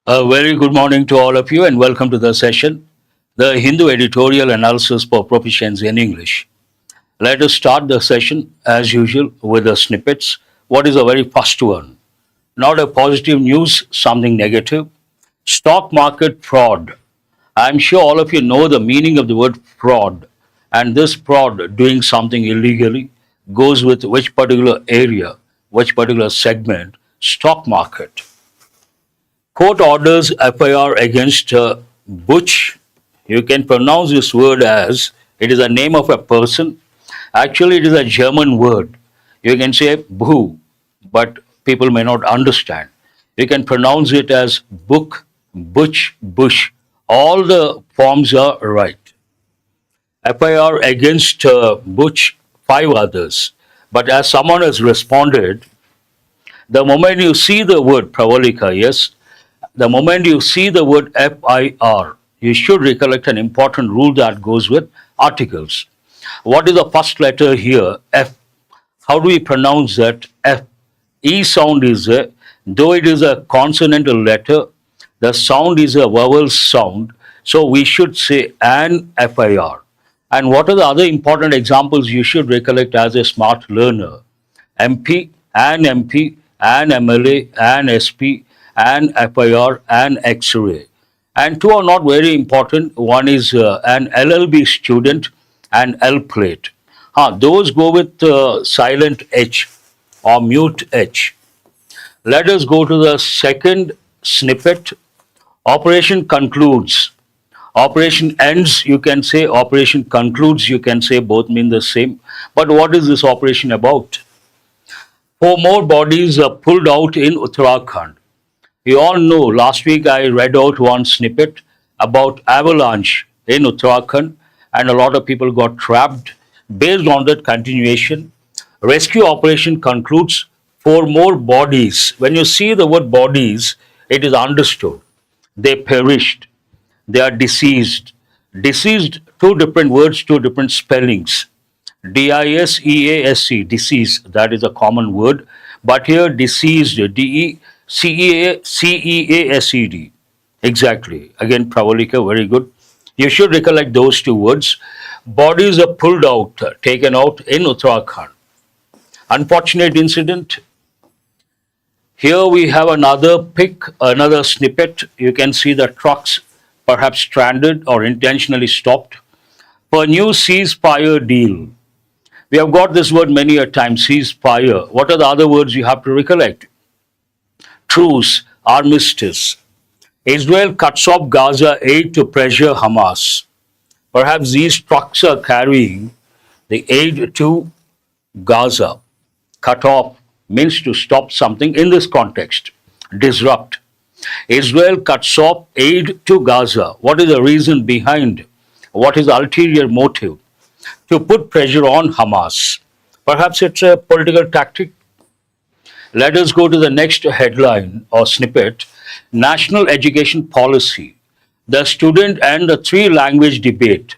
A very good morning to all of you and welcome to the session, the Hindu editorial analysis for proficiency in English. Let us start the session as usual with the snippets. What is the very first one? Not a positive news, something negative. Stock market fraud. I'm sure all of you know the meaning of the word fraud, and this fraud, doing something illegally, goes with which particular area, which particular segment, stock market. Court orders FIR against Butch. You can pronounce this word as it is a name of a person. Actually, it is a German word. You can say Boo, but people may not understand. You can pronounce it as Book, Butch, Bush. All the forms are right. FIR against Butch, five others. But as someone has responded, the moment you see the word Pravalika, yes, the moment you see the word FIR, you should recollect an important rule that goes with articles. What is the first letter here? F. How do we pronounce that? F. E sound is a, though it is a consonantal letter, the sound is a vowel sound. So we should say an FIR. And what are the other important examples you should recollect as a smart learner? MP, an MP, an MLA, an SP, an FIR, an X-ray. And two are not very important. One is an LLB student and L plate. Those go with silent H or mute H. Let us go to the second snippet. Operation concludes. Operation ends, you can say. Operation concludes, you can say. Both mean the same. But what is this operation about? 4 more bodies are pulled out in Uttarakhand. You all know, last week I read out one snippet about avalanche in Uttarakhand and a lot of people got trapped. Based on that continuation, rescue operation concludes 4 more bodies. When you see the word bodies, it is understood. They perished. They are deceased. Deceased, 2 different words, 2 different spellings. DISEASC, deceased, that is a common word. But here deceased, CEASED. Exactly. Again, Pravalika, very good. You should recollect those 2 words. Bodies are pulled out, taken out in Uttarakhand. Unfortunate incident. Here we have another pic, another snippet. You can see the trucks perhaps stranded or intentionally stopped for a new ceasefire deal. We have got this word many a time, ceasefire. What are the other words you have to recollect? Truce, armistice. Israel cuts off Gaza aid to pressure Hamas. Perhaps these trucks are carrying the aid to Gaza. Cut off means to stop something in this context. Disrupt. Israel cuts off aid to Gaza. What is the reason behind? What is the ulterior motive? To put pressure on Hamas. Perhaps it's a political tactic. Let us go to the next headline or snippet. National Education Policy, the student and the 3-language debate.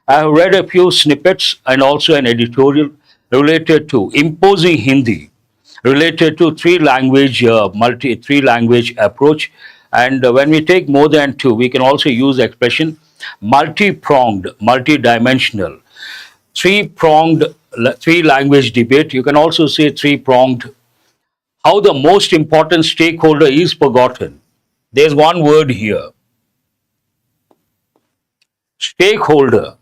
I have read a few snippets and also an editorial related to imposing Hindi, related to 3-language, three-language approach. And when we take more than 2, we can also use the expression multi-pronged, multi-dimensional. 3-pronged, 3-language debate. You can also say 3-pronged. How the most important stakeholder is forgotten. There's one word here. Stakeholder.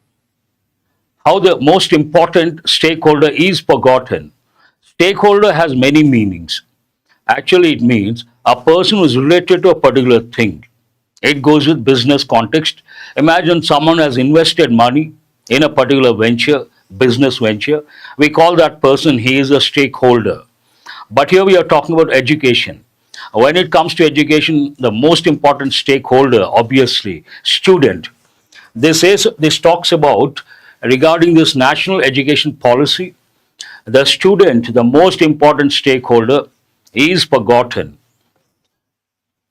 How the most important stakeholder is forgotten. Stakeholder has many meanings. Actually, it means a person who is related to a particular thing. It goes with business context. Imagine someone has invested money in a particular venture, business venture. We call that person, he is a stakeholder. But here we are talking about education. When it comes to education, the most important stakeholder, obviously, student. This talks about regarding this national education policy, the student, the most important stakeholder, is forgotten.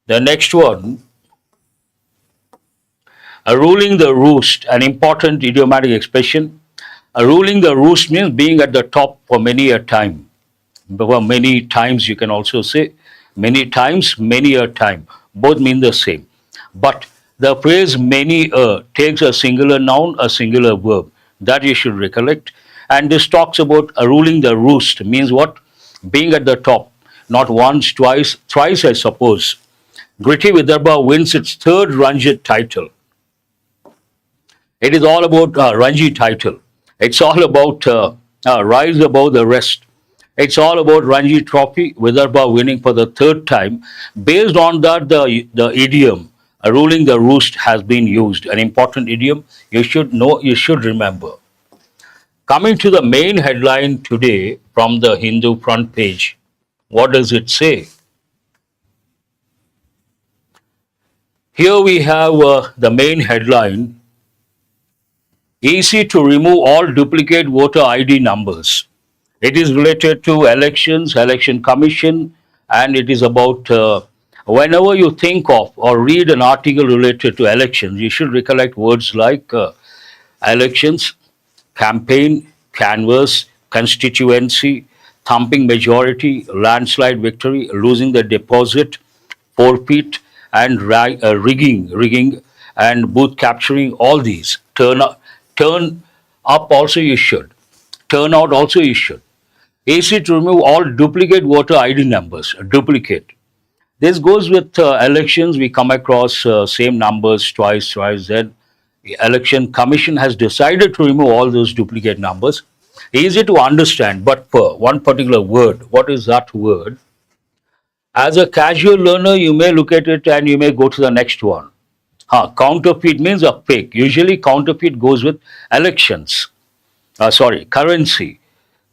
The next one, ruling the roost, an important idiomatic expression. Ruling the roost means being at the top for many a time. For many times, you can also say many times, many a time. Both mean the same. But the phrase many takes a singular noun, a singular verb. That you should recollect. And this talks about ruling the roost, means what? Being at the top. Not once, twice, thrice, I suppose. Gritty Vidarbha wins its third Ranji title. It is all about Ranji title. It's all about rise above the rest. It's all about Ranji Trophy, Vidarbha winning for the third time. Based on that, the idiom ruling the roost has been used. An important idiom you should know, you should remember. Coming to the main headline today from the Hindu front page, what does it say? Here we have the main headline: easy to remove all duplicate voter ID numbers. It is related to elections, election commission, and it is about whenever you think of or read an article related to elections, you should recollect words like elections, campaign, canvass, constituency, thumping majority, landslide victory, losing the deposit, forfeit, and rigging, and booth capturing. All these turn up also you should. Turn out also you should. Easy to remove all duplicate voter ID numbers. Duplicate. This goes with elections. We come across same numbers twice. Then the election commission has decided to remove all those duplicate numbers. Easy to understand, but for one particular word. What is that word? As a casual learner, you may look at it and you may go to the next one. Counterfeit means a fake. Usually counterfeit goes with elections. Currency.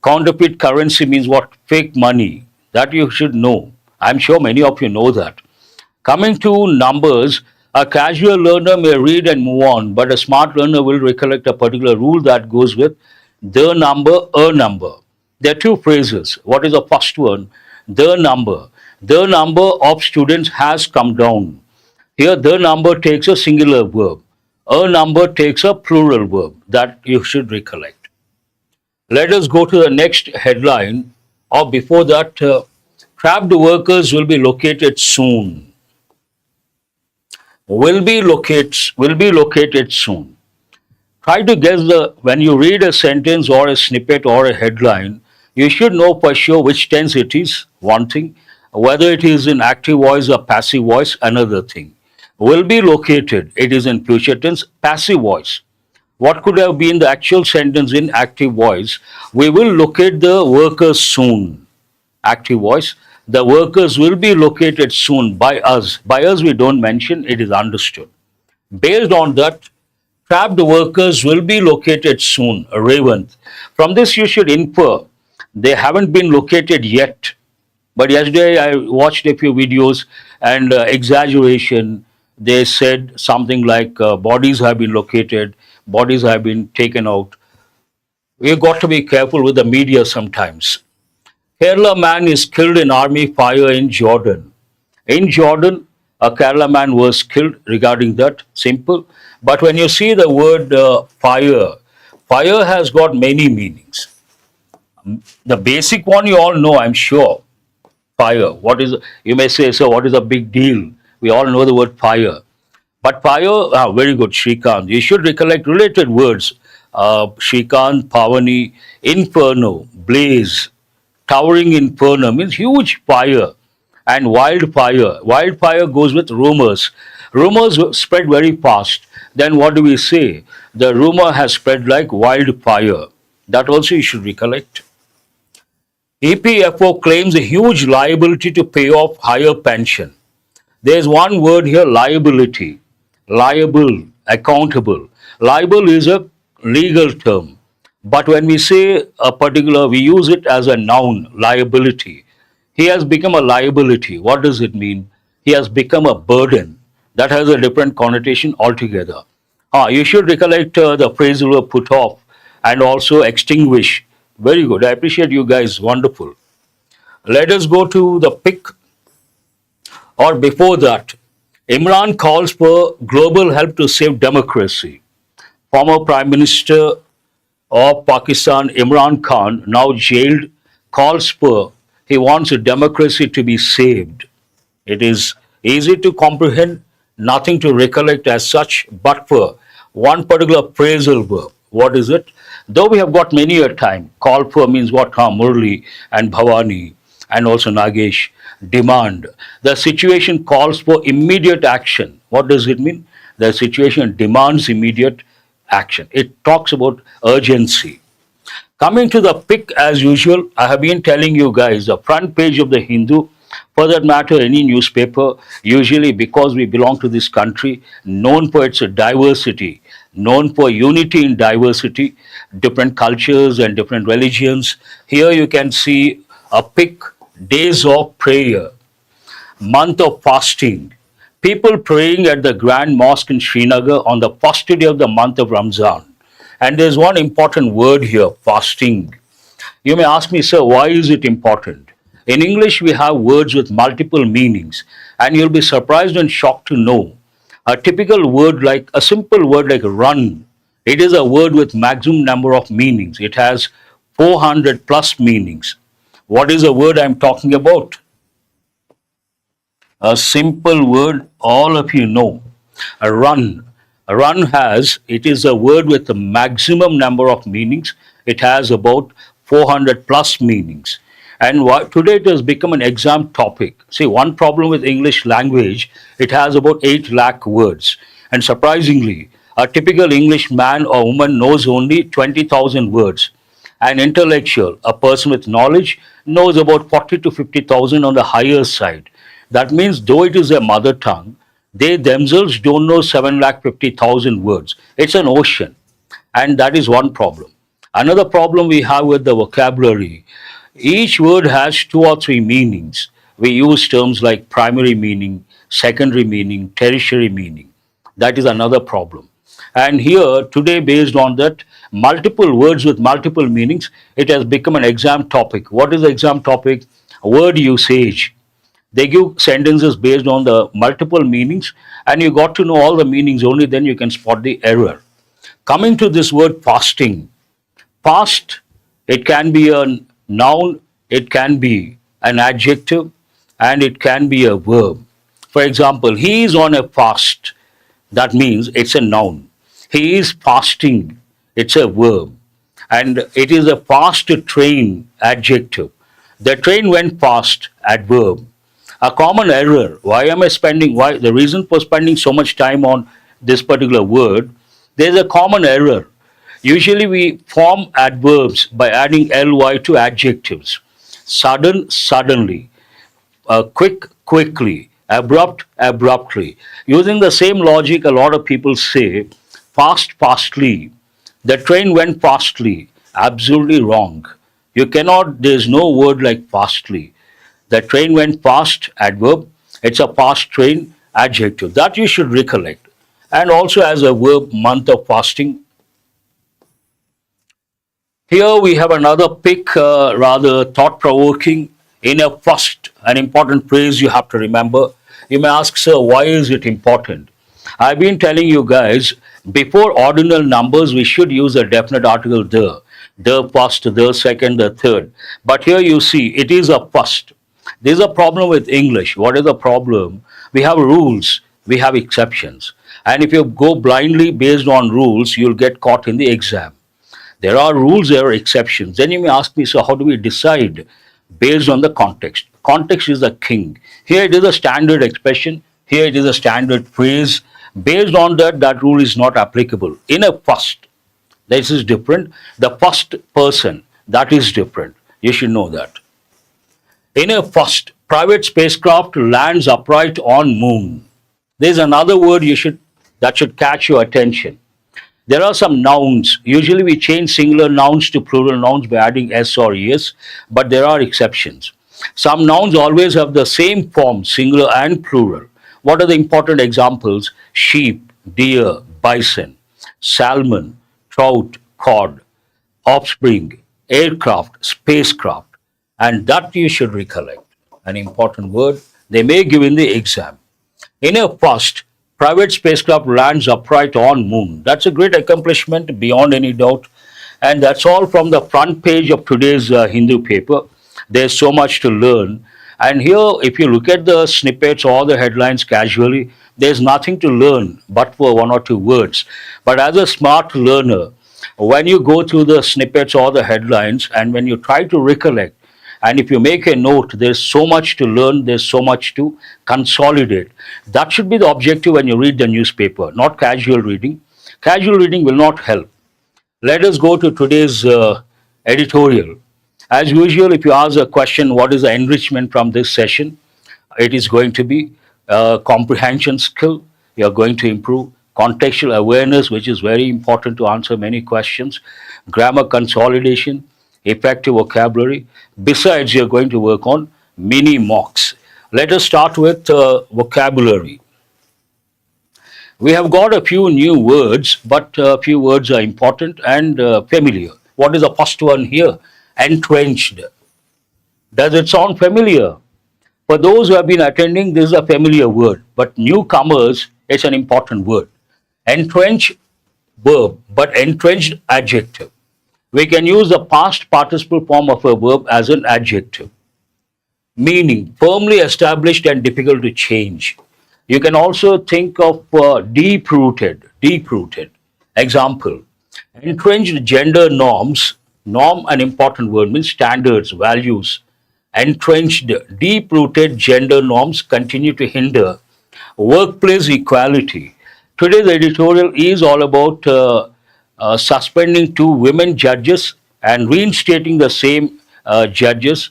Counterfeit currency means what? Fake money. That you should know. I'm sure many of you know that. Coming to numbers, a casual learner may read and move on, but a smart learner will recollect a particular rule that goes with the number, a number. There are two phrases. What is the first one? The number. The number of students has come down. Here, the number takes a singular verb. A number takes a plural verb. That you should recollect. Let us go to the next headline. Or before that, trapped workers will be located soon. Will be located soon. Try to guess when you read a sentence or a snippet or a headline, you should know for sure which tense it is, one thing, whether it is in active voice or passive voice, another thing. Will be located, it is in future tense, passive voice. What could have been the actual sentence in active voice? We will locate the workers soon. Active voice. The workers will be located soon by us. By us we don't mention, it is understood. Based on that, trapped workers will be located soon. Revant. From this you should infer they haven't been located yet. But yesterday I watched a few videos and exaggeration. They said something like bodies have been located, bodies have been taken out. We've got to be careful with the media sometimes. Kerala man is killed in army fire in Jordan. In Jordan, a Kerala man was killed. Regarding that, simple. But when you see the word fire, fire has got many meanings. The basic one you all know, I'm sure. Fire. What is, you may say, so what is a big deal? We all know the word fire. But fire, very good, Shrikant. You should recollect related words. Shrikant, Pavani, inferno, blaze, towering inferno means huge fire, and wildfire. Wildfire goes with rumors. Rumors spread very fast. Then what do we say? The rumor has spread like wildfire. That also you should recollect. EPFO claims a huge liability to pay off higher pension. There's one word here, liability. Liable, accountable. Liable is a legal term. But when we say a particular, we use it as a noun, liability. He has become a liability. What does it mean? He has become a burden. That has a different connotation altogether. You should recollect the phrasal verb put off and also extinguish. Very good. I appreciate you guys. Wonderful. Let us go to the pick. Or before that, Imran calls for global help to save democracy. Former Prime Minister of Pakistan, Imran Khan, now jailed, calls for, he wants a democracy to be saved. It is easy to comprehend, nothing to recollect as such, but for one particular phrasal verb. What is it? Though we have got many a time, call for means what? Murli and Bhavani and also Nagesh. Demand. The situation calls for immediate action. What does it mean? The situation demands immediate action. It talks about urgency. Coming to the pick as usual, I have been telling you guys the front page of the Hindu, for that matter, any newspaper, usually because we belong to this country, known for its diversity, known for unity in diversity, different cultures and different religions. Here you can see a pick, days of prayer, month of fasting, people praying at the Grand Mosque in Srinagar on the first day of the month of Ramzan. And there's one important word here, fasting. You may ask me, sir, why is it important? In English, we have words with multiple meanings, and you'll be surprised and shocked to know a typical word like a simple word like run. It is a word with maximum number of meanings. It has 400 plus meanings. What is the word I'm talking about? A simple word all of you know. A run. A run it is a word with a maximum number of meanings. It has about 400 plus meanings. And today it has become an exam topic. See, one problem with English language, it has about 8 lakh words. And surprisingly, a typical English man or woman knows only 20,000 words. An intellectual, a person with knowledge, knows about 40 to 50,000 on the higher side. That means though it is their mother tongue, they themselves don't know 7,50,000 words. It's an ocean. And that is one problem. Another problem we have with the vocabulary, each word has 2 or 3 meanings. We use terms like primary meaning, secondary meaning, tertiary meaning. That is another problem. And here, today, based on that, multiple words with multiple meanings, it has become an exam topic. What is the exam topic? Word usage. They give sentences based on the multiple meanings, and you got to know all the meanings, only then you can spot the error. Coming to this word fasting. Fast, it can be a noun, it can be an adjective, and it can be a verb. For example, he is on a fast. That means it's a noun. He is fasting. It's a verb. And it is a fast train, adjective. The train went fast, adverb. A common error. The reason for spending so much time on this particular word, there's a common error. Usually we form adverbs by adding ly to adjectives. Sudden, suddenly. Quick, quickly. Abrupt, abruptly. Using the same logic, a lot of people say fast, fastly. The train went fastly. Absolutely wrong. There's no word like fastly. The train went fast, adverb. It's a fast train, adjective. That you should recollect. And also as a verb, month of fasting. Here we have another pick, rather thought-provoking. In a first, an important phrase you have to remember. You may ask, sir, why is it important? I've been telling you guys, before ordinal numbers, we should use a definite article the first, the second, the third. But here you see, it is a first. There's a problem with English. What is the problem? We have rules, we have exceptions. And if you go blindly based on rules, you'll get caught in the exam. There are rules, there are exceptions. Then you may ask me, so how do we decide? Based on the context. Context is the king. Here it is a standard expression. Here it is a standard phrase. Based on that rule is not applicable. In a first, this is different. The first person, that is different. You should know that. In a first, private spacecraft lands upright on moon. There's another word that should catch your attention. There are some nouns. Usually we change singular nouns to plural nouns by adding s or es, but there are exceptions. Some nouns always have the same form, singular and plural. What are the important examples? Sheep, deer, bison, salmon, trout, cod, offspring, aircraft, spacecraft. And that you should recollect. An important word. They may give in the exam. In a first, private spacecraft lands upright on moon. That's a great accomplishment beyond any doubt. And that's all from the front page of today's Hindu paper. There's so much to learn. And here, if you look at the snippets or the headlines casually, there's nothing to learn but for one or two words. But as a smart learner, when you go through the snippets or the headlines and when you try to recollect, and if you make a note, there's so much to learn, there's so much to consolidate. That should be the objective when you read the newspaper, not casual reading. Casual reading will not help. Let us go to today's editorial. As usual, if you ask a question, what is the enrichment from this session? It is going to be comprehension skill. You are going to improve contextual awareness, which is very important to answer many questions, grammar consolidation, effective vocabulary. Besides, you're going to work on mini mocks. Let us start with vocabulary. We have got a few new words, but a few words are important and familiar. What is the first one here? Entrenched. Does it sound familiar? For those who have been attending, this is a familiar word, but newcomers, it's an important word. Entrenched verb, but entrenched adjective. We can use the past participle form of a verb as an adjective. Meaning, firmly established and difficult to change. You can also think of deep-rooted. Example, entrenched gender norms. Norm, an important word, means standards, values. Entrenched, deep-rooted gender norms continue to hinder workplace equality. Today's editorial is all about suspending two women judges and reinstating the same judges.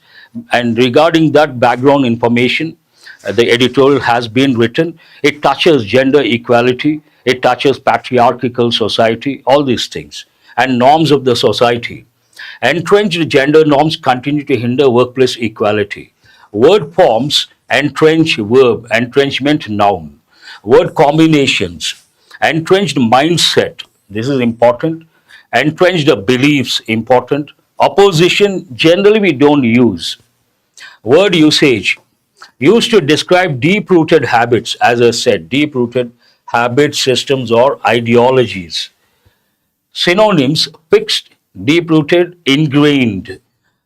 And regarding that background information, the editorial has been written. It touches gender equality, it touches patriarchal society, all these things, and norms of the society. Entrenched gender norms continue to hinder workplace equality. Word forms: entrenched verb, entrenchment noun. Word combinations: entrenched mindset, this is important. Entrenched beliefs, important. Opposition, generally we don't use. Word usage, used to describe deep-rooted habits, as I said, deep-rooted habits, systems, or ideologies. Synonyms: fixed, deep-rooted, ingrained.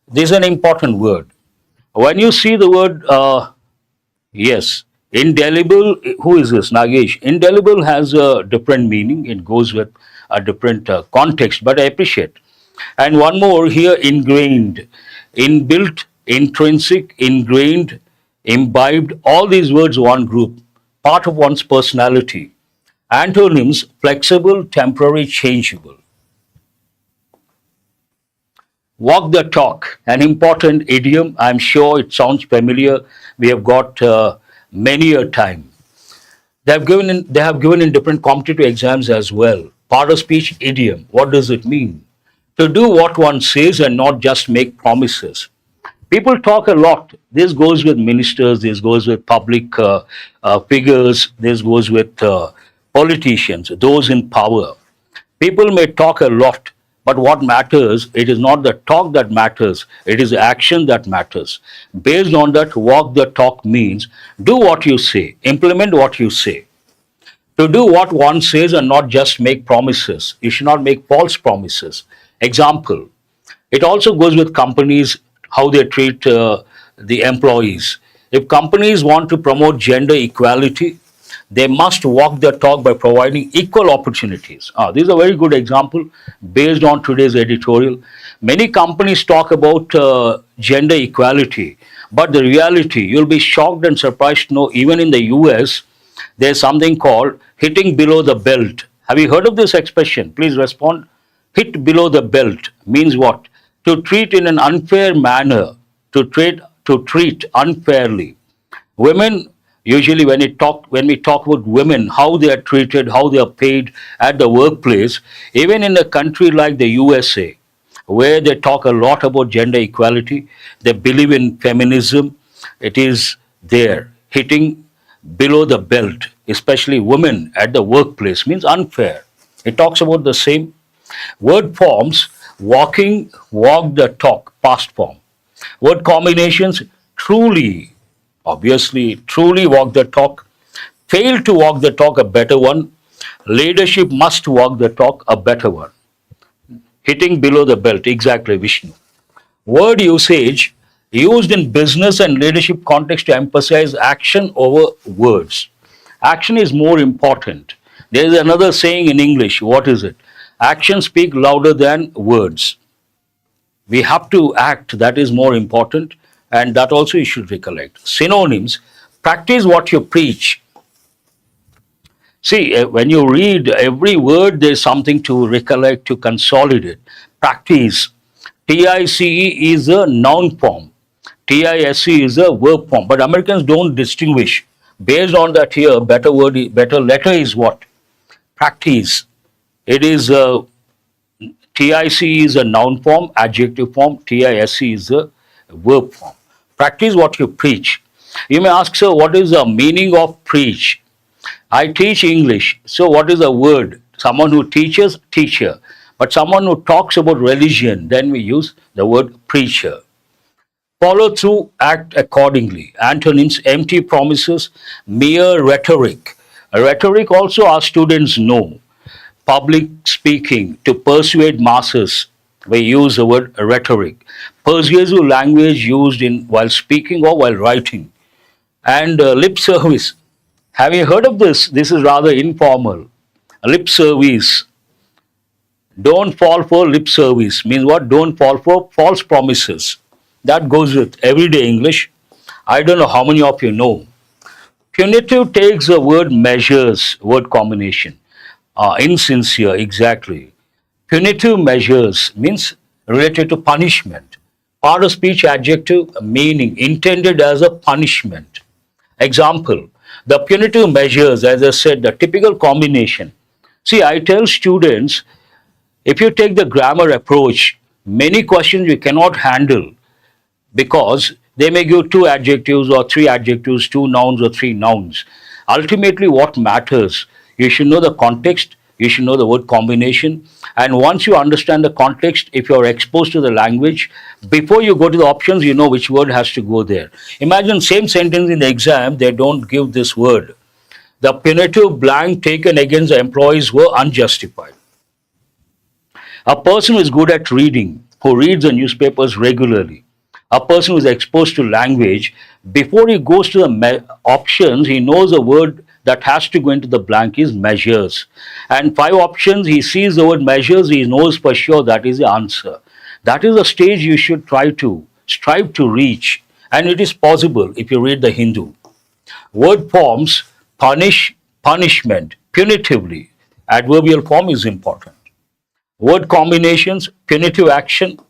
This is an important word. When you see the word, yes, indelible, who is this? Nagesh. Indelible has a different meaning. It goes with a different context, but I appreciate. And one more here, ingrained, inbuilt, intrinsic, ingrained, imbibed, all these words one group, part of one's personality. Antonyms: flexible, temporary, changeable. Walk the talk, an important idiom. I'm sure it sounds familiar. We have got many a time. They have given in different competitive exams as well. Part of speech idiom. What does it mean? To do what one says and not just make promises. People talk a lot. This goes with ministers, this goes with public figures, this goes with politicians, those in power. People may talk a lot, but what matters, it is not the talk that matters, it is the action that matters. Based on that, walk the talk means do what you say, implement what you say. To do what one says and not just make promises. You should not make false promises. Example, it also goes with companies, how they treat the employees. If companies want to promote gender equality, they must walk their talk by providing equal opportunities. This is a very good example based on today's editorial. Many companies talk about gender equality, but the reality, you'll be shocked and surprised to know, even in the US, there's something called hitting below the belt. Have you heard of this expression? Please respond. Hit below the belt means what? To treat in an unfair manner, to treat unfairly. Women, usually when we talk about women, how they are treated, how they are paid at the workplace, even in a country like the USA, where they talk a lot about gender equality, they believe in feminism, it is there. Hitting below the belt, especially women at the workplace, means unfair. It talks about the same. Word forms: walking, walk the talk, past form. Word combinations: truly, obviously, truly walk the talk. Fail to walk the talk, a better one. Leadership must walk the talk, a better one. Hitting below the belt, exactly, Vishnu. Word usage: Used in business and leadership context to emphasize action over words. Action is more important. There is another saying in English. What is it? Actions speak louder than words. We have to act, that is more important, and that also you should recollect. Synonyms: practice what you preach. See, when you read every word, there's something to recollect, to consolidate. Practice. TICE is a noun form. TISC is a verb form. But Americans don't distinguish. Based on that here, better letter is what? Practice. It is TIC is a noun form, adjective form. TISC is a verb form. Practice what you preach. You may ask, sir, what is the meaning of preach? I teach English. So what is the word? Someone who teaches, teacher. But someone who talks about religion, then we use the word preacher. Follow through, act accordingly. Antonyms: empty promises, mere rhetoric. Rhetoric also our students know. Public speaking, to persuade masses. We use the word rhetoric. Persuasive language used in while speaking or while writing. And lip service. Have you heard of this? This is rather informal. Lip service. Don't fall for lip service. Means what? Don't fall for false promises. That goes with everyday English. I don't know how many of you know. Punitive takes the word measures, word combination. Insincere, exactly. Punitive measures means related to punishment. Part of speech adjective, meaning intended as a punishment. Example: the punitive measures, as I said, the typical combination. See, I tell students, if you take the grammar approach, many questions you cannot handle because they may give two adjectives or three adjectives, two nouns or three nouns. Ultimately, what matters, you should know the context, you should know the word combination, and once you understand the context, if you are exposed to the language, before you go to the options, you know which word has to go there. Imagine same sentence in the exam, they don't give this word. The punitive blank taken against the employees were unjustified. A person who is good at reading, who reads the newspapers regularly, a person who is exposed to language, before he goes to the options, he knows a word that has to go into the blank is measures. And five options, he sees the word measures, he knows for sure that is the answer. That is the stage you should strive to reach. And it is possible if you read the Hindu. Word forms: punish, punishment, punitively. Adverbial form is important. Word combinations: punitive action,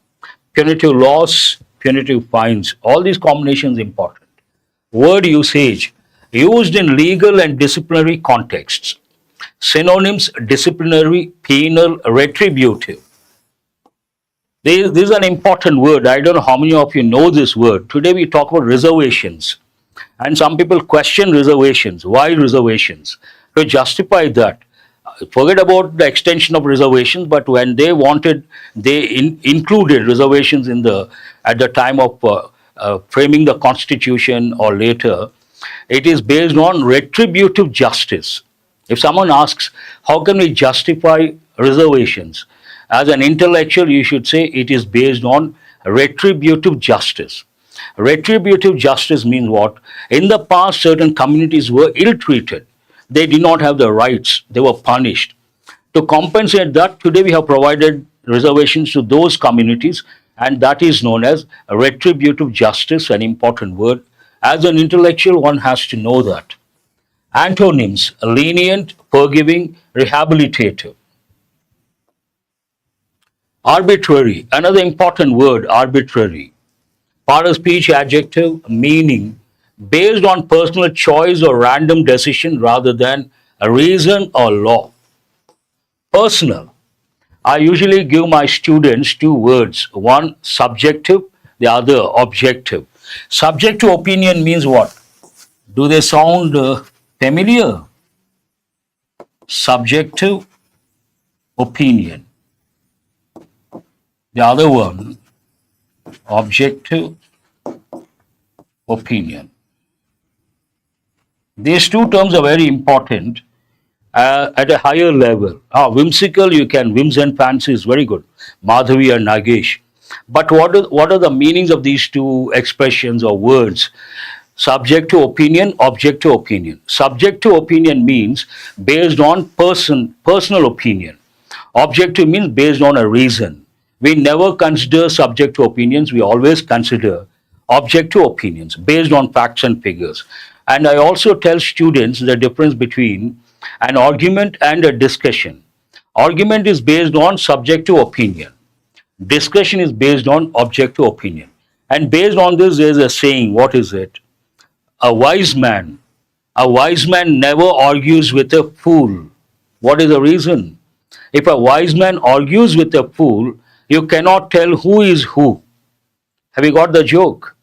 punitive loss, punitive fines. All these combinations important. Word usage: used in legal and disciplinary contexts. Synonyms: disciplinary, penal, retributive. This is an important word. I don't know how many of you know this word. Today we talk about reservations. And some people question reservations. Why reservations? To justify that. Forget about the extension of reservations, but when they wanted, they included reservations at the time of framing the constitution or later. It is based on retributive justice. If someone asks, how can we justify reservations? As an intellectual, you should say it is based on retributive justice. Retributive justice means what? In the past, certain communities were ill-treated. They did not have the rights. They were punished. To compensate that, today we have provided reservations to those communities, and that is known as retributive justice, an important word. As an intellectual, one has to know that. Antonyms: lenient, forgiving, rehabilitative. Arbitrary, another important word, arbitrary. Part of speech adjective, meaning based on personal choice or random decision rather than a reason or law. Personal. I usually give my students two words, one subjective, the other objective. Subjective opinion means what? Do they sound familiar? Subjective opinion. The other one, objective opinion. These two terms are very important at a higher level. Whimsical, you can, whims and fancy is very good. Madhavi and Nagesh. But what are the meanings of these two expressions or words? Subject to opinion, object to opinion. Subject to opinion means based on personal opinion. Objective means based on a reason. We never consider subject to opinions, we always consider objective opinions based on facts and figures. And I also tell students the difference between an argument and a discussion. Argument is based on subjective opinion. Discussion is based on objective opinion. And based on this, there is a saying. What is it? A wise man. A wise man never argues with a fool. What is the reason? If a wise man argues with a fool, you cannot tell who is who. Have you got the joke?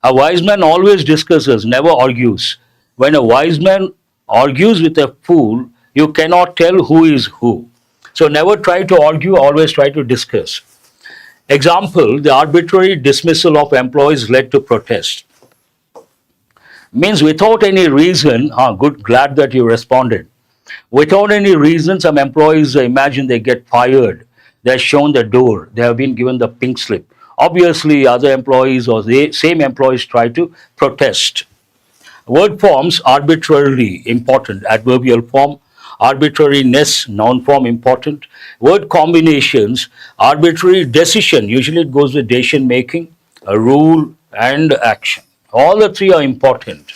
A wise man always discusses, never argues. When a wise man argues with a fool, you cannot tell who is who. So never try to argue, always try to discuss. Example, the arbitrary dismissal of employees led to protest. Means without any reason, glad that you responded. Without any reason, some employees imagine they get fired. They're shown the door. They have been given the pink slip. Obviously, other employees or the same employees try to protest. Word forms arbitrarily important. Adverbial form, arbitrariness, noun form important. Word combinations, arbitrary decision. Usually it goes with decision making, a rule, and action. All the three are important.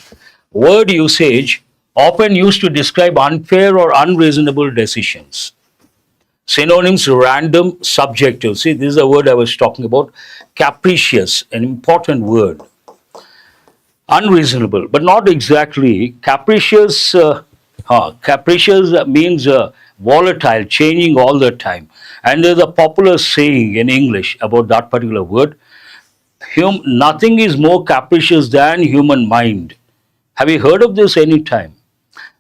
Word usage often used to describe unfair or unreasonable decisions. Synonyms, random, subjective. See, this is a word I was talking about. Capricious, an important word. Unreasonable, but not exactly. Capricious, capricious means volatile, changing all the time. And there's a popular saying in English about that particular word. Nothing is more capricious than human mind. Have you heard of this any time?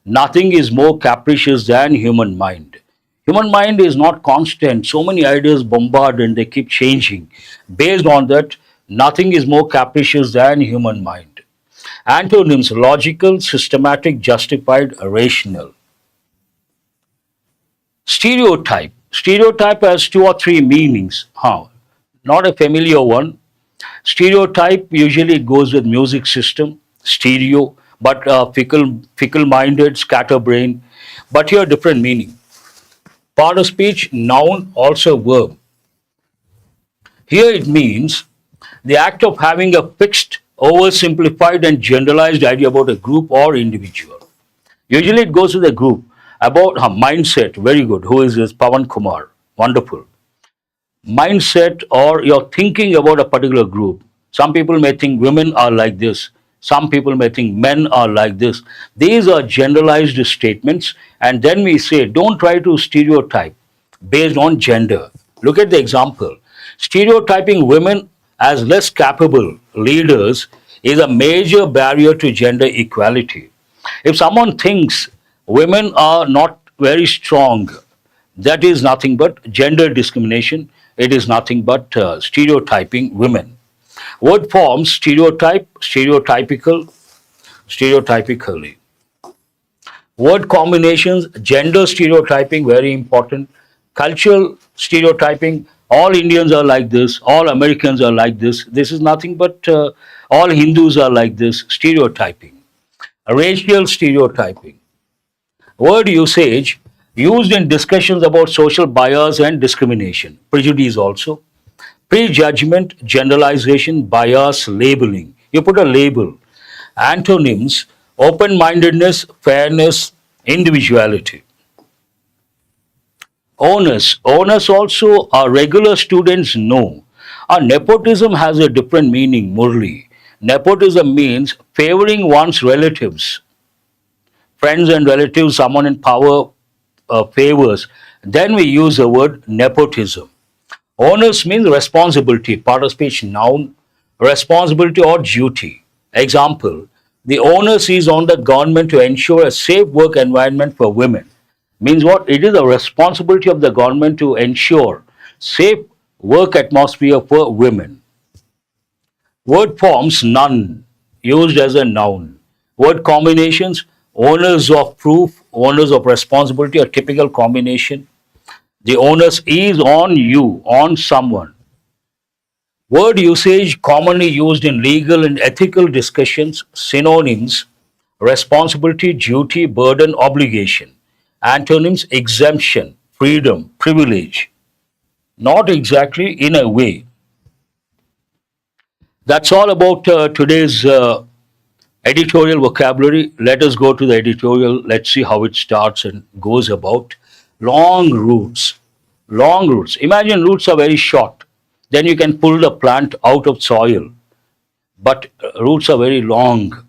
Nothing is more capricious than human mind. Human mind is not constant. So many ideas bombard and they keep changing. Based on that, nothing is more capricious than human mind. Antonyms, logical, systematic, justified, rational. Stereotype. Stereotype has two or three meanings. Not a familiar one. Stereotype usually goes with music system, stereo, but fickle-minded, scatterbrain. But here different meaning. Part of speech, noun, also verb. Here it means the act of having a fixed, oversimplified and generalized idea about a group or individual. Usually it goes with a group. About mindset, very good. Who is this? Pawan Kumar. Wonderful. Mindset, or you're thinking about a particular group. Some people may think women are like this. Some people may think men are like this. These are generalized statements, and then we say don't try to stereotype based on gender. Look at the example. Stereotyping women as less capable leaders is a major barrier to gender equality. If someone thinks women are not very strong, that is nothing but gender discrimination. It is nothing but stereotyping women. Word forms, stereotype, stereotypical, stereotypically. Word combinations, gender stereotyping, very important. Cultural stereotyping, all Indians are like this, all Americans are like this. This is nothing but all Hindus are like this, stereotyping. Racial stereotyping. Word usage used in discussions about social bias and discrimination. Prejudice also. Prejudgment, generalization, bias, labeling. You put a label. Antonyms, open-mindedness, fairness, individuality. Onus. Onus also our regular students know. Nepotism has a different meaning, Murli. Nepotism means favoring one's relatives. Friends and relatives, someone in power favors. Then we use the word nepotism. Onus means responsibility, part of speech, noun, responsibility or duty. Example, the onus is on the government to ensure a safe work environment for women. Means what? It is a responsibility of the government to ensure safe work atmosphere for women. Word forms, none, used as a noun. Word combinations, owners of proof, owners of responsibility, a typical combination. The onus is on you, on someone. Word usage commonly used in legal and ethical discussions, synonyms, responsibility, duty, burden, obligation. Antonyms, exemption, freedom, privilege. Not exactly in a way. That's all about today's editorial vocabulary. Let us go to the editorial. Let's see how it starts and goes about. Long roots. Long roots. Imagine roots are very short. Then you can pull the plant out of soil. But roots are very long.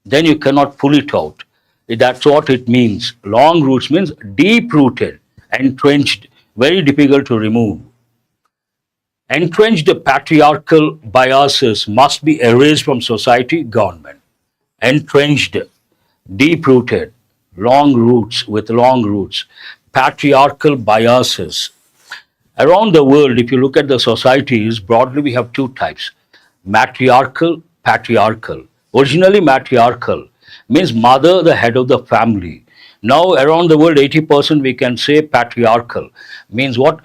Then you cannot pull it out. That's what it means. Long roots means deep rooted, entrenched, very difficult to remove. Entrenched patriarchal biases must be erased from society, government. Entrenched, deep rooted, long roots with long roots, patriarchal biases. Around the world, if you look at the societies, broadly we have two types: matriarchal, patriarchal. Originally, matriarchal means mother, the head of the family. Now, around the world, 80% we can say patriarchal. Means what?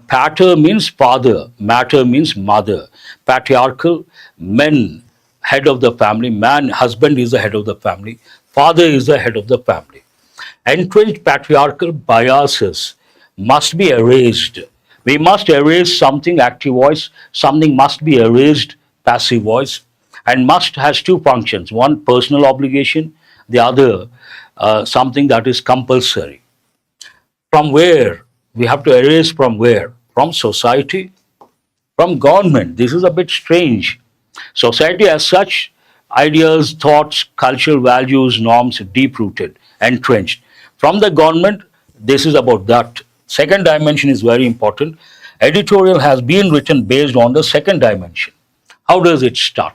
Pater means father, matter means mother. Patriarchal, men, head of the family. Man, husband is the head of the family. Father is the head of the family. Entrenched patriarchal biases must be erased. We must erase something, active voice, something must be erased, passive voice, and must has two functions: one, personal obligation, the other, something that is compulsory. From where? We have to erase from where? From society, from government. This is a bit strange. Society as such, ideas, thoughts, cultural values, norms, deep rooted, entrenched. From the government, this is about that. Second dimension is very important. Editorial has been written based on the second dimension. How does it start?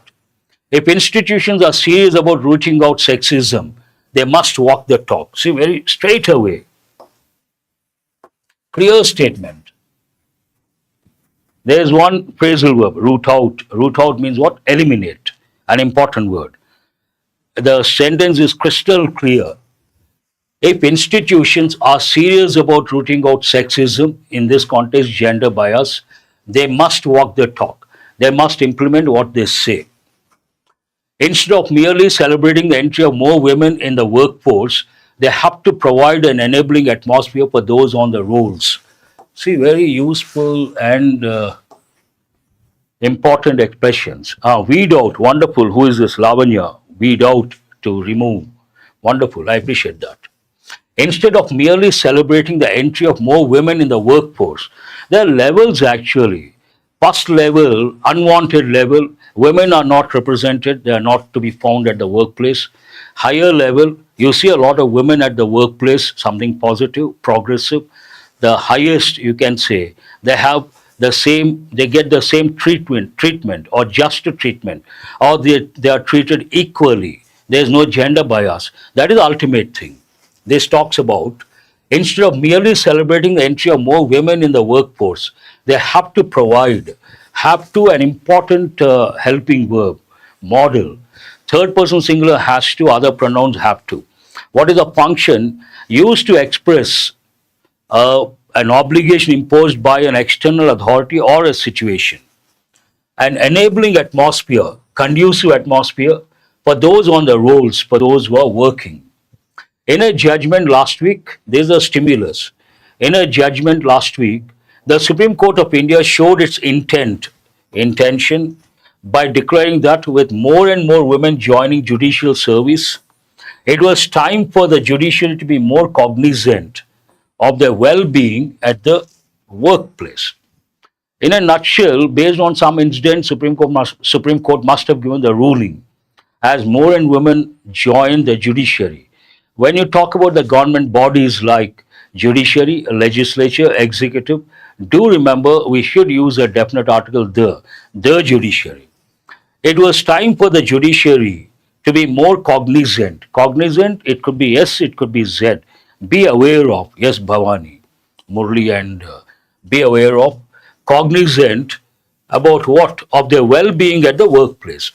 If institutions are serious about rooting out sexism, they must walk the talk. See, very straight away. Clear statement. There is one phrasal verb, root out. Root out means what? Eliminate. An important word. The sentence is crystal clear. If institutions are serious about rooting out sexism, in this context, gender bias, they must walk the talk. They must implement what they say. Instead of merely celebrating the entry of more women in the workforce, they have to provide an enabling atmosphere for those on the rolls. See, very useful and important expressions. Weed out, wonderful. Who is this? Lavanya. Weed out, to remove. Wonderful. I appreciate that. Instead of merely celebrating the entry of more women in the workforce, there are levels actually. First level, unwanted level, women are not represented, they are not to be found at the workplace. Higher level, you see a lot of women at the workplace, something positive, progressive. The highest, you can say, they have the same, they get the same treatment or just treatment, or they are treated equally. There is no gender bias. That is the ultimate thing. This talks about, instead of merely celebrating the entry of more women in the workforce, they have to provide, have to, an important helping verb, model. Third person singular has to, other pronouns have to. What is a function used to express an obligation imposed by an external authority or a situation? An enabling atmosphere, conducive atmosphere for those on the rolls, for those who are working. In a judgment last week, there's a stimulus. In a judgment last week, the Supreme Court of India showed its intention, by declaring that with more and more women joining judicial service, it was time for the judiciary to be more cognizant of their well-being at the workplace. In a nutshell, based on some incidents, Supreme Court must have given the ruling as more and women join the judiciary. When you talk about the government bodies like judiciary, legislature, executive, do remember we should use a definite article, the judiciary. It was time for the judiciary to be more cognizant. Cognizant, it could be S, it could be Z. Be aware of, yes, Bhavani, Murli, and be aware of, cognizant about what? Of their well-being at the workplace.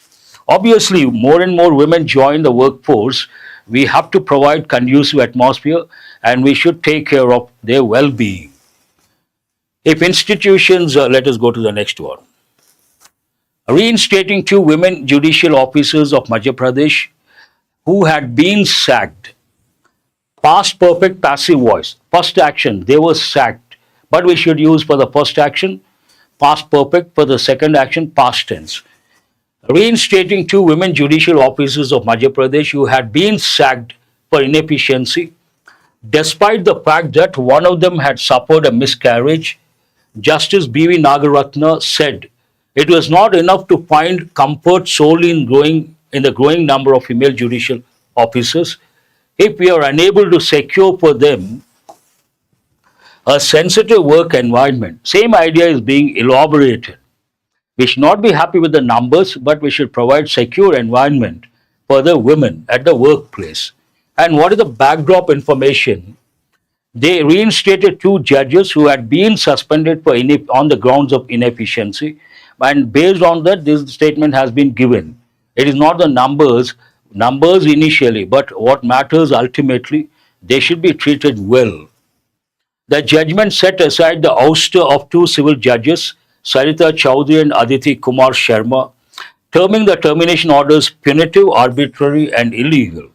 Obviously, more and more women join the workforce. We have to provide conducive atmosphere and we should take care of their well-being. If institutions, let us go to the next one. Reinstating 2 women judicial officers of Madhya Pradesh who had been sacked. Past perfect passive voice. First action, they were sacked. But we should use for the first action, past perfect, for the second action, past tense. Reinstating 2 women judicial officers of Madhya Pradesh who had been sacked for inefficiency, despite the fact that one of them had suffered a miscarriage. Justice B.V. Nagaratna said it was not enough to find comfort solely in the growing number of female judicial officers. If we are unable to secure for them a sensitive work environment, same idea is being elaborated. We should not be happy with the numbers, but we should provide secure environment for the women at the workplace. And what is the backdrop information? They reinstated 2 judges who had been suspended for on the grounds of inefficiency, and based on that, this statement has been given. It is not the numbers initially, but what matters ultimately, they should be treated well. The judgment set aside the ouster of 2 civil judges, Sarita Chowdhury and Aditi Kumar Sharma, terming the termination orders punitive, arbitrary, and illegal.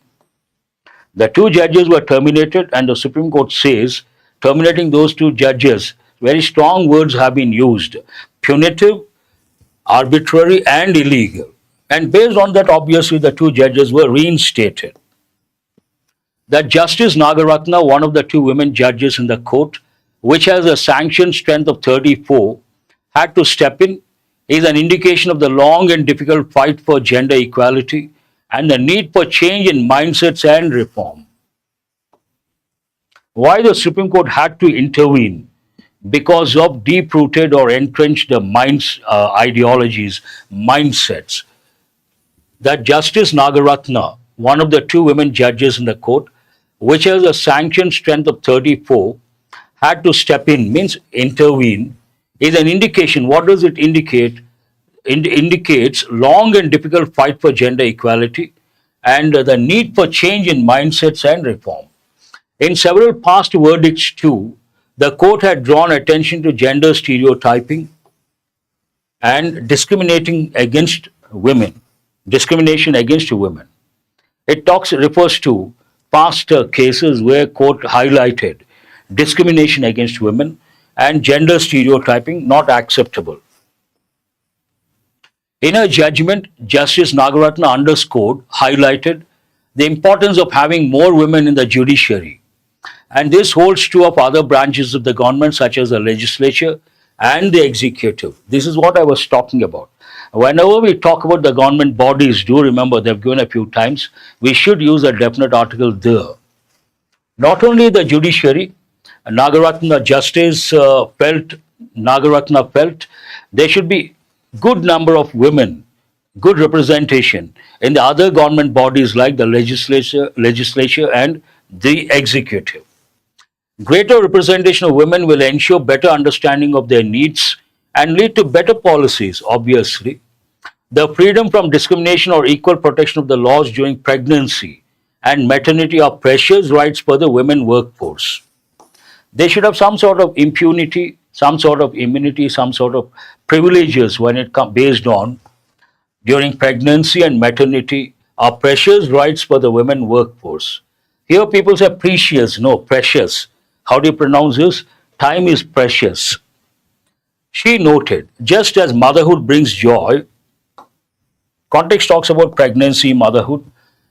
The 2 judges were terminated, and the Supreme Court says terminating those 2 judges, very strong words have been used: punitive, arbitrary, and illegal. And based on that, obviously, the 2 judges were reinstated. That Justice Nagaratna, one of the 2 women judges in the court, which has a sanctioned strength of 34, had to step in, is an indication of the long and difficult fight for gender equality and the need for change in mindsets and reform. Why the Supreme Court had to intervene? Because of deep-rooted or entrenched ideologies, mindsets. That Justice Nagaratna, one of the 2 women judges in the court, which has a sanctioned strength of 34, had to step in, means intervene, is an indication. What does it indicate? It indicates long and difficult fight for gender equality and the need for change in mindsets and reform. In several past verdicts too, the court had drawn attention to gender stereotyping and discrimination against women. It refers to past cases where court highlighted discrimination against women and gender stereotyping not acceptable. In her judgment, Justice Nagaratna highlighted the importance of having more women in the judiciary. And this holds true of other branches of the government, such as the legislature and the executive. This is what I was talking about. Whenever we talk about the government bodies, do remember they've given a few times, we should use a definite article there. Not only the judiciary, Justice Nagaratna felt there should be good number of women, good representation in the other government bodies like the legislature and the executive. Greater representation of women will ensure better understanding of their needs and lead to better policies, obviously. The freedom from discrimination or equal protection of the laws during pregnancy and maternity are precious rights for the women workforce. They should have some sort of impunity, some sort of immunity, some sort of privileges when it comes based on during pregnancy and maternity are precious rights for the women workforce. Here people say precious, no, precious. How do you pronounce this? Time is precious. She noted, just as motherhood brings joy, context talks about pregnancy, motherhood,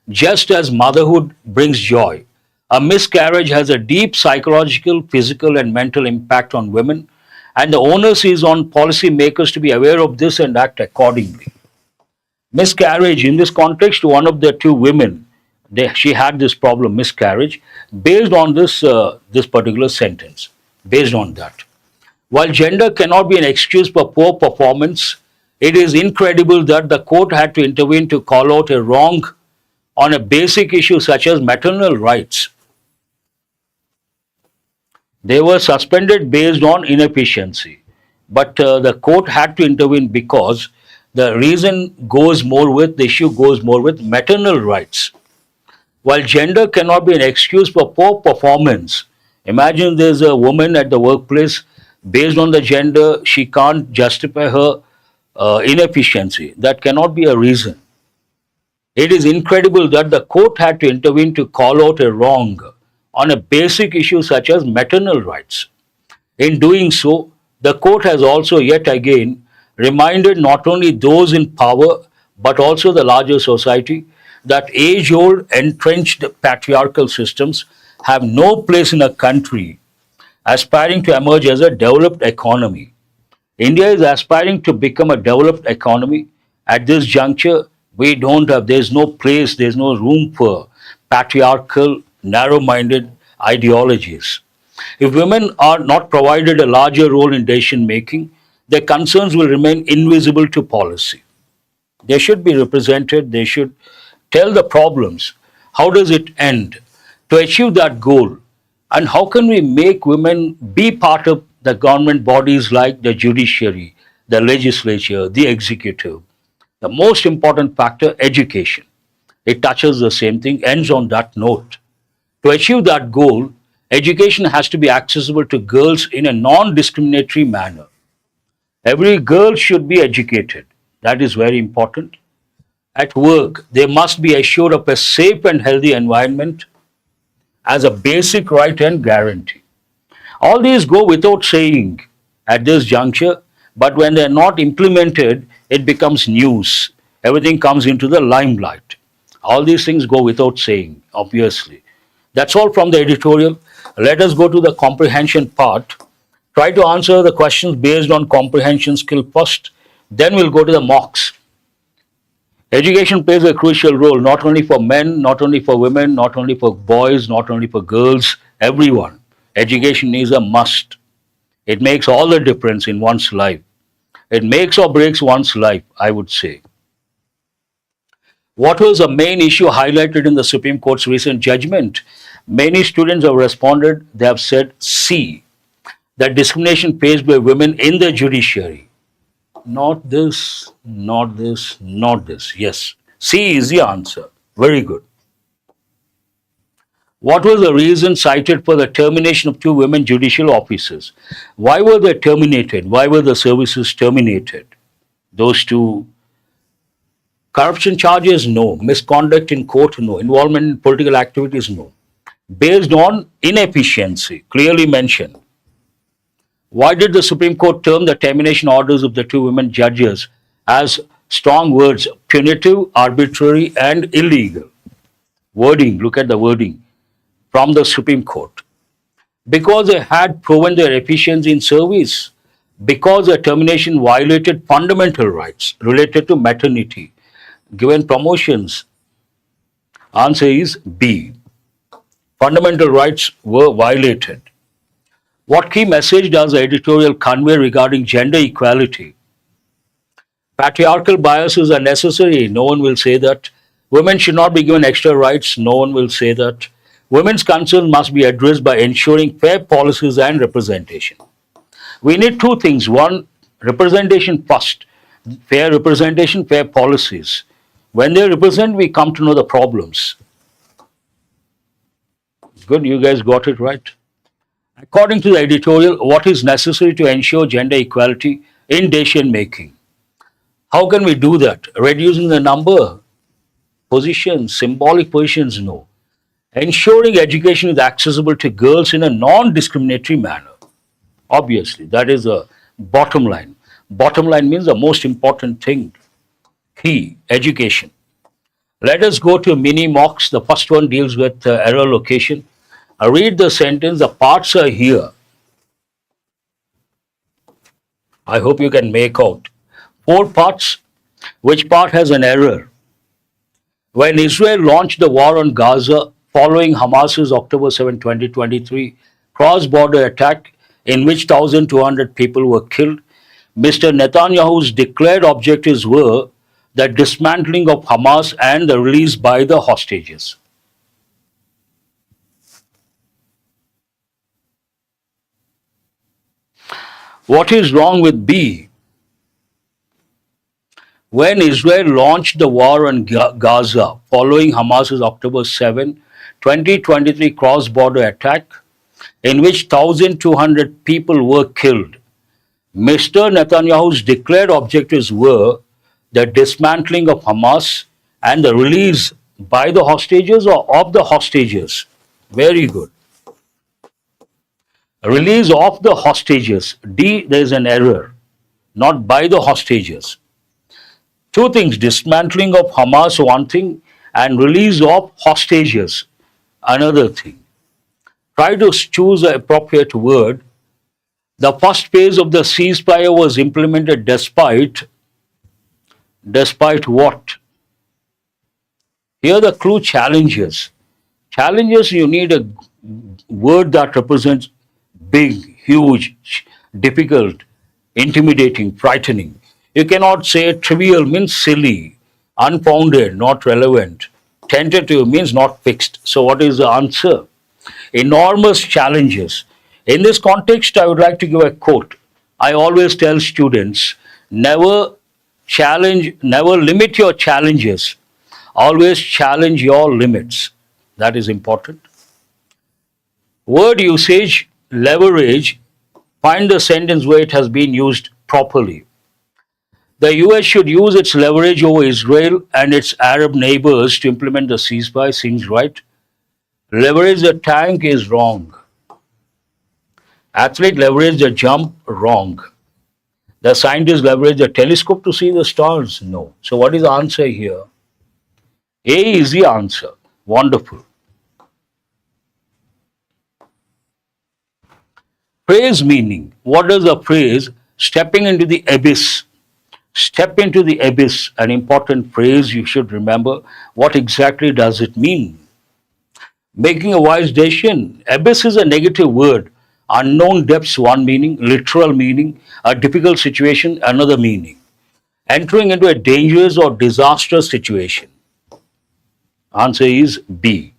just as motherhood brings joy, a miscarriage has a deep psychological, physical, and mental impact on women, and the onus is on policymakers to be aware of this and act accordingly. Miscarriage, in this context, one of the 2 women, she had this problem, miscarriage, based on this particular sentence, based on that. While gender cannot be an excuse for poor performance, it is incredible that the court had to intervene to call out a wrong on a basic issue such as maternal rights. They were suspended based on inefficiency, but the court had to intervene because the issue goes more with maternal rights. While gender cannot be an excuse for poor performance, imagine there's a woman at the workplace, based on the gender, she can't justify her inefficiency. That cannot be a reason. It is incredible that the court had to intervene to call out a wrong on a basic issue such as maternal rights. In doing so, the court has also yet again reminded not only those in power but also the larger society that age old entrenched patriarchal systems have no place in a country aspiring to emerge as a developed economy. India is aspiring to become a developed economy. At this juncture, there's no place, there's no room for patriarchal, narrow minded ideologies. If women are not provided a larger role in decision making, their concerns will remain invisible to policy. They should be represented, they should tell the problems. How does it end? To achieve that goal, and how can we make women be part of the government bodies like the judiciary, the legislature, the executive? The most important factor, education. It touches the same thing, ends on that note. To achieve that goal, education has to be accessible to girls in a non-discriminatory manner. Every girl should be educated. That is very important. At work, they must be assured of a safe and healthy environment as a basic right and guarantee. All these go without saying at this juncture, but when they are not implemented, it becomes news. Everything comes into the limelight. All these things go without saying, obviously. That's all from the editorial. Let us go to the comprehension part. Try to answer the questions based on comprehension skill first. Then we'll go to the mocks. Education plays a crucial role, not only for men, not only for women, not only for boys, not only for girls, everyone. Education is a must. It makes all the difference in one's life. It makes or breaks one's life, I would say. What was the main issue highlighted in the Supreme Court's recent judgment? Many students have responded, they have said C, that discrimination faced by women in the judiciary. Not this, not this, not this. Yes, C is the answer. Very good. What was the reason cited for the termination of two women judicial officers? Why were they terminated? Why were the services terminated? Those two. Corruption charges? No. Misconduct in court? No. Involvement in political activities? No. Based on inefficiency, clearly mentioned. Why did the Supreme Court term the termination orders of the two women judges as strong words, punitive, arbitrary, and illegal? Wording, look at the wording from the Supreme Court. Because they had proven their efficiency in service, because the termination violated fundamental rights related to maternity, given promotions. Answer is B. Fundamental rights were violated. What key message does the editorial convey regarding gender equality? Patriarchal biases are necessary. No one will say that. Women should not be given extra rights. No one will say that. Women's concerns must be addressed by ensuring fair policies and representation. We need two things. One, representation first. Fair representation, fair policies. When they represent, we come to know the problems. Good, you guys got it right. According to the editorial, what is necessary to ensure gender equality in decision making? How can we do that? Reducing the number, positions, symbolic positions? No. Ensuring education is accessible to girls in a non-discriminatory manner. Obviously, that is the bottom line. Bottom line means the most important thing. Key, education. Let us go to mini mocks. The first one deals with error location. I read the sentence, the parts are here. I hope you can make out. 4 parts. Which part has an error? When Israel launched the war on Gaza following Hamas's October 7, 2023 cross-border attack in which 1,200 people were killed, Mr. Netanyahu's declared objectives were the dismantling of Hamas and the release by the hostages. What is wrong with B? When Israel launched the war on Gaza following Hamas's October 7, 2023 cross-border attack, in which 1,200 people were killed, Mr. Netanyahu's declared objectives were the dismantling of Hamas and the release by the hostages or of the hostages. Very good. Release of the hostages. D, there is an error. Not by the hostages. Two things, dismantling of Hamas, one thing, and release of hostages, another thing. Try to choose the appropriate word. The first phase of the ceasefire was implemented despite what? Here the clue, challenges. Challenges, you need a word that represents big, huge, difficult, intimidating, frightening. You cannot say trivial means silly, unfounded, not relevant. Tentative means not fixed. So what is the answer? Enormous challenges. In this context, I would like to give a quote. I always tell students, never limit your challenges. Always challenge your limits. That is important. Word usage, leverage. Find the sentence where it has been used properly. The US should use its leverage over Israel and its Arab neighbors to implement the ceasefire. Seems right. Leverage the tank is wrong. Athlete leverage the jump, wrong. The scientist leverage the telescope to see the stars, no. So what is the answer here? A is the answer. Wonderful. Phrase meaning. What does the phrase stepping into the abyss? Step into the abyss, an important phrase you should remember. What exactly does it mean? Making a wise decision. Abyss is a negative word. Unknown depths, one meaning. Literal meaning. A difficult situation, another meaning. Entering into a dangerous or disastrous situation. Answer is B.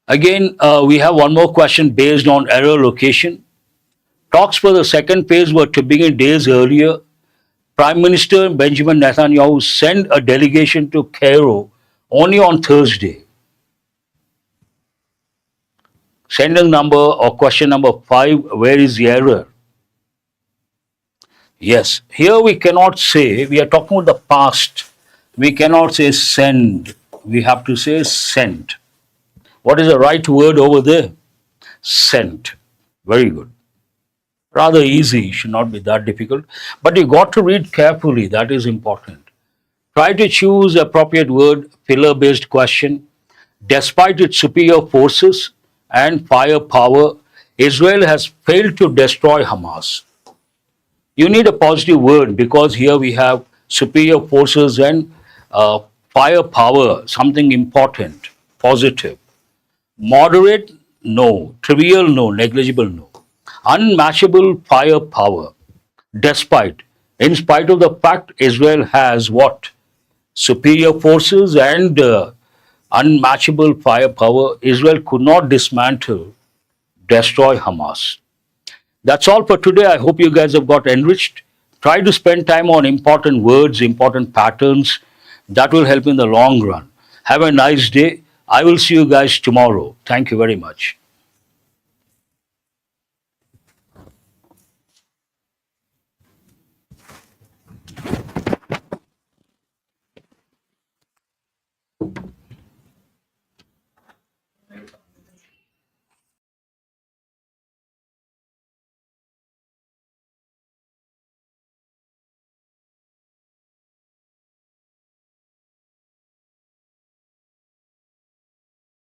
Again, we have one more question based on error location. Talks for the second phase were to begin days earlier. Prime Minister Benjamin Netanyahu sent a delegation to Cairo only on Thursday. Sentence number or question number 5, where is the error? Yes, here we cannot say, we are talking about the past. We cannot say send. We have to say sent. What is the right word over there? Sent. Very good. Rather easy, should not be that difficult. But you got to read carefully, that is important. Try to choose appropriate word, filler-based question. Despite its superior forces and firepower, Israel has failed to destroy Hamas. You need a positive word because here we have superior forces and firepower, something important, positive. Moderate, no. Trivial, no. Negligible, no. Unmatchable firepower. Despite, in spite of the fact Israel has what? Superior forces and unmatchable firepower, Israel could not dismantle, destroy Hamas. That's all for today. I hope you guys have got enriched. Try to spend time on important words, important patterns. That will help in the long run. Have a nice day. I will see you guys tomorrow. Thank you very much.